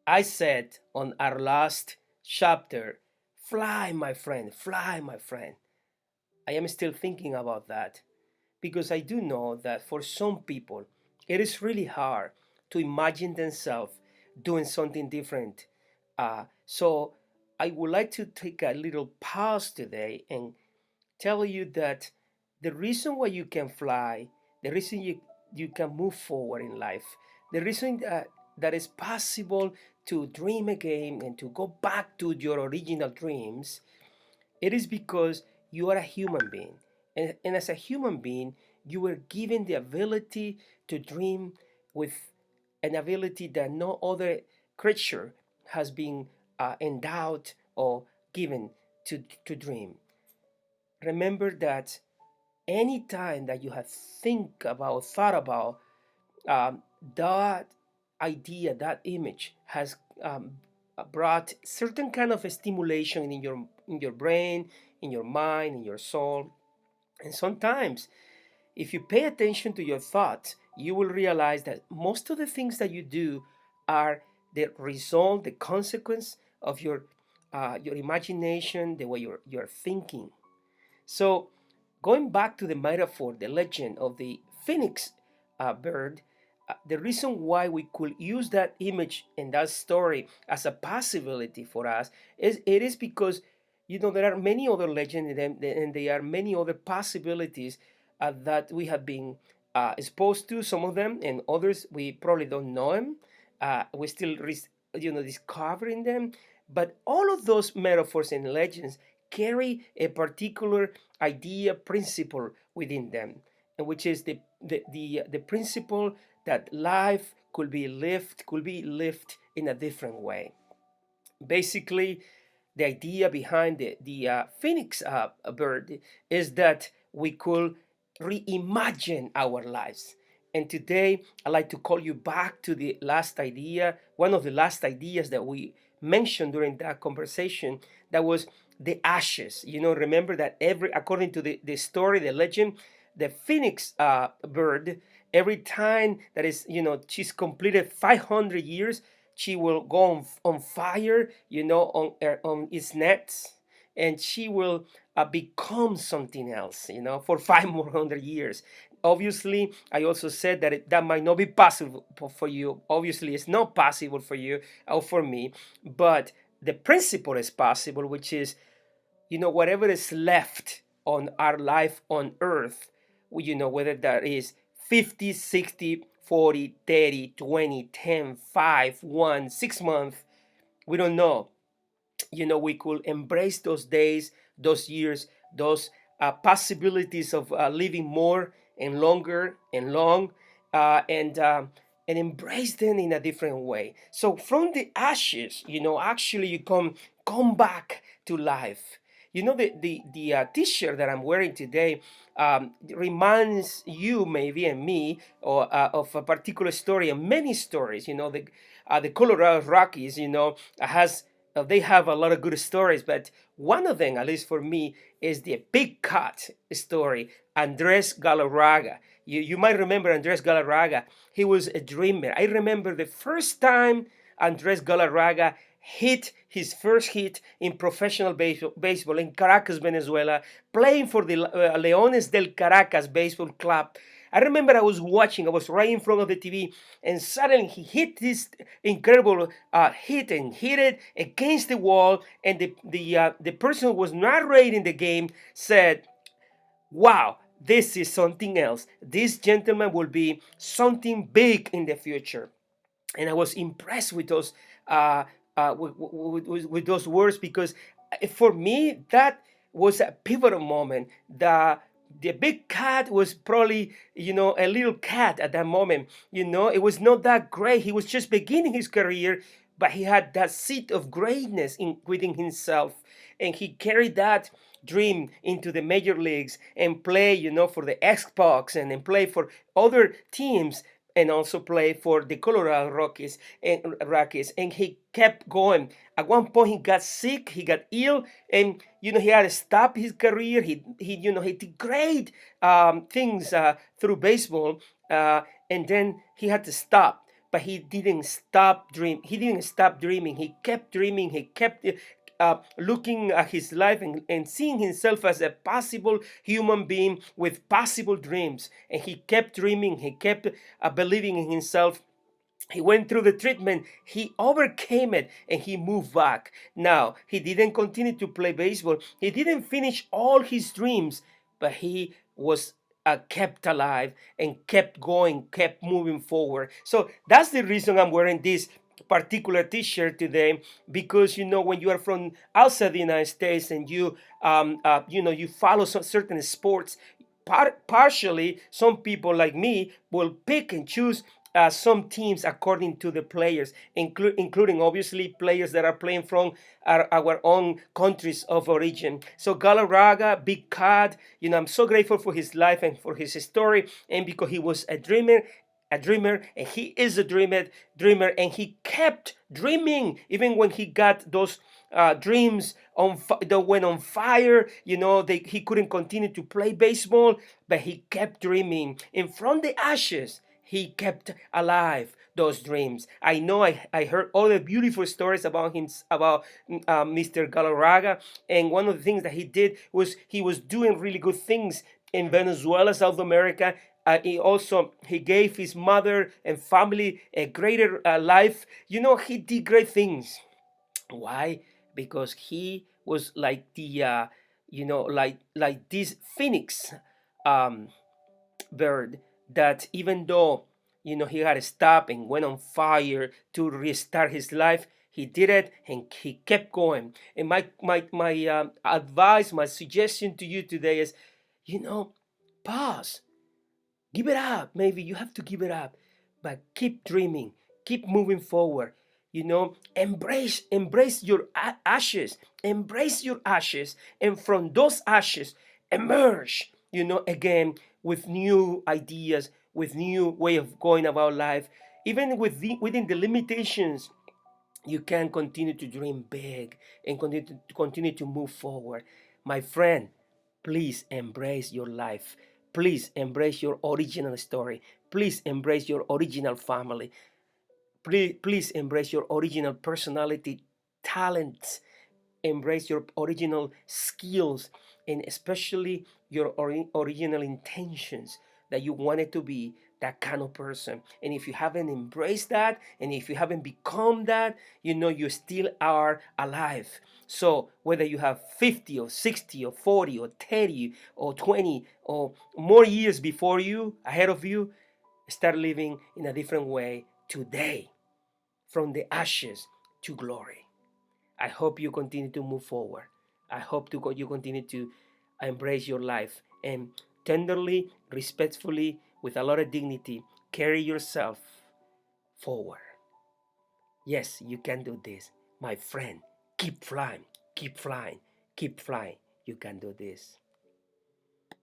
I said on our last chapter, fly, my friend. I am still thinking about that because I do know that for some people, it is really hard to imagine themselves doing something different. So I would like to take a little pause today and tell you that the reason why you can fly, the reason you can move forward in life, the reason that it's possible to dream again and to go back to your original dreams, it is because you are a human being. And as a human being, you were given the ability to dream with an ability that no other creature has been endowed or given to dream. Remember that any time that you have thought about um, that idea, that image has brought certain kind of stimulation in your brain, in your mind, in your soul. And sometimes, if you pay attention to your thoughts, you will realize that most of the things that you do are the result, the consequence of your imagination, the way you're thinking. So, going back to the metaphor, the legend of the phoenix bird, the reason why we could use that image and that story as a possibility for us is it is because there are many other legends and there are many other possibilities that we have been exposed to. Some of them and others we probably don't know them. We're still discovering them. But all of those metaphors and legends carry a particular idea principle within them, and which is the principle that life could be lived in a different way. Basically, the idea behind the phoenix bird is that we could reimagine our lives. And today, I'd like to call you back to the last idea, one of the last ideas that we mentioned during that conversation, that was the ashes. Remember that according to the story, the legend, the phoenix bird, every time that she's completed 500 years, she will go on fire, on its nets, and she will become something else, for 5 more hundred years. Obviously, I also said that that might not be possible for you. Obviously, it's not possible for you or for me, but the principle is possible, which is, whatever is left on our life on earth, whether that is 50, 60, 40, 30, 20, 10, 5, 1, 6 months, we don't know. We could embrace those days, those years, those possibilities of living more and longer and long, and embrace them in a different way. So from the ashes, actually you come back to life. The t-shirt that I'm wearing today reminds you maybe and me of a particular story and many stories. The Colorado Rockies, has they have a lot of good stories, but one of them, at least for me, is the Big Cat story. Andres Galarraga. You might remember Andres Galarraga. He was a dreamer. I remember the first time Andres Galarraga hit his first hit in professional baseball in Caracas, Venezuela, playing for the Leones del Caracas Baseball Club. I remember I was right in front of the TV, and suddenly he hit this incredible hit and hit it against the wall. And the person who was narrating the game said, "Wow, this is something else. This gentleman will be something big in the future." And I was impressed with those with those words, because for me that was a pivotal moment. The big cat was probably a little cat at that moment. It was not that great. He was just beginning his career, but he had that seed of greatness within himself, and he carried that dream into the major leagues and play for the Xbox, and then play for other teams, and also play for the Colorado Rockies, and he kept going. At one point, he got sick, he got ill, and he had to stop his career. He did great things through baseball, and then he had to stop. but he didn't stop dream. He didn't stop dreaming. He kept dreaming. He kept looking at his life and seeing himself as a possible human being with possible dreams. And he kept dreaming. He kept believing in himself. He went through the treatment, he overcame it, and he moved back. Now, he didn't continue to play baseball, he didn't finish all his dreams, but he was kept alive and kept going, kept moving forward. So that's the reason I'm wearing this particular t-shirt today, because when you are from outside the United States and you follow some certain sports, partially some people like me will pick and choose some teams according to the players, including obviously players that are playing from our own countries of origin. So Galarraga, Big Cat, I'm so grateful for his life and for his story, and because he was a dreamer, and he is a dreamer, and he kept dreaming even when he got those dreams that went on fire. He couldn't continue to play baseball, but he kept dreaming. And from the ashes, he kept alive those dreams. I know I heard all the beautiful stories about him, about Mr. Galarraga, and one of the things that he did was he was doing really good things in Venezuela, South America. He gave his mother and family a greater life. He did great things. Why? Because he was like the like this phoenix um, bird, that even though he had to stop and went on fire to restart his life, he did it and he kept going. And my advice, my suggestion to you today is, pause. Give it up. Maybe you have to give it up, but keep dreaming, keep moving forward. Embrace your ashes, embrace your ashes, and from those ashes, emerge. Again, with new ideas, with new way of going about life. Even within the limitations, you can continue to dream big and continue to move forward. My friend, please embrace your life. Please embrace your original story. Please embrace your original family. Please embrace your original personality, talents. Embrace your original skills, and especially your original intentions, that you wanted to be that kind of person. And if you haven't embraced that, and if you haven't become that, you still are alive. So whether you have 50 or 60 or 40 or 30 or 20 or more years before you, ahead of you, start living in a different way today, from the ashes to glory. I hope you continue to move forward. I hope you continue to embrace your life and tenderly, respectfully, with a lot of dignity, carry yourself forward. Yes, you can do this. My friend, keep flying, keep flying, keep flying. You can do this.